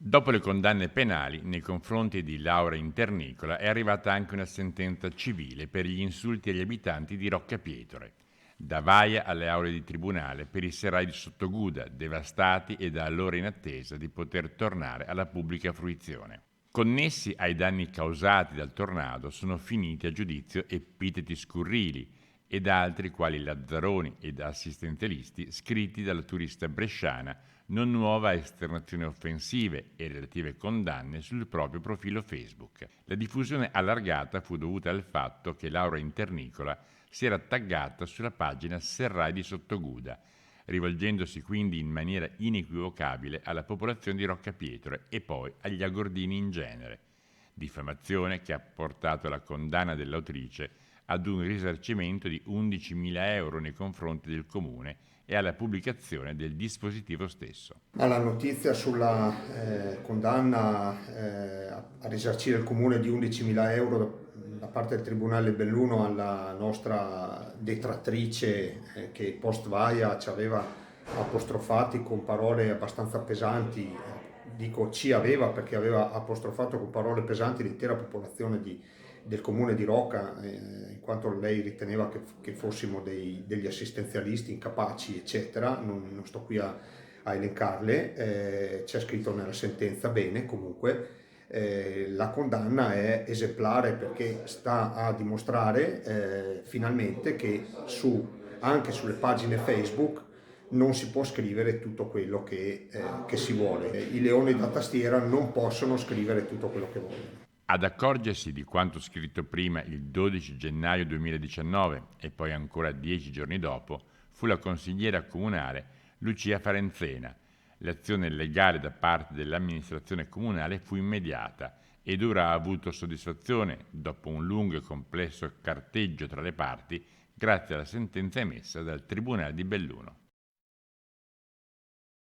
Dopo le condanne penali nei confronti di Laura Internicola è arrivata anche una sentenza civile per gli insulti agli abitanti di Roccapietore. Da Vaia alle aule di tribunale per i serralli di Sottoguda, devastati e da allora in attesa di poter tornare alla pubblica fruizione. Connessi ai danni causati dal tornado sono finiti a giudizio epiteti scurrili ed altri quali lazzaroni ed assistenzialisti scritti dalla turista bresciana non nuova a esternazioni offensive e relative condanne sul proprio profilo Facebook. La diffusione allargata fu dovuta al fatto che Laura Internicola si era taggata sulla pagina Serrai di Sottoguda, rivolgendosi quindi in maniera inequivocabile alla popolazione di Roccapietore e poi agli agordini in genere. Diffamazione che ha portato alla condanna dell'autrice ad un risarcimento di 11.000 euro nei confronti del comune e alla pubblicazione del dispositivo stesso. La notizia sulla condanna a risarcire il comune di 11.000 euro da parte del Tribunale Belluno alla nostra detrattrice che post vaia ci aveva apostrofati con parole abbastanza pesanti, dico ci aveva perché aveva apostrofato con parole pesanti l'intera popolazione del comune di Rocca, in quanto lei riteneva che fossimo degli assistenzialisti incapaci, eccetera. Non sto qui a elencarle, c'è scritto nella sentenza bene comunque. La condanna è esemplare perché sta a dimostrare finalmente che anche sulle pagine Facebook non si può scrivere tutto quello che si vuole. I leoni da tastiera non possono scrivere tutto quello che vogliono. Ad accorgersi di quanto scritto prima il 12 gennaio 2019 e poi ancora 10 giorni dopo fu la consigliera comunale Lucia Farenzena. L'azione legale da parte dell'amministrazione comunale fu immediata ed ora ha avuto soddisfazione dopo un lungo e complesso carteggio tra le parti grazie alla sentenza emessa dal Tribunale di Belluno.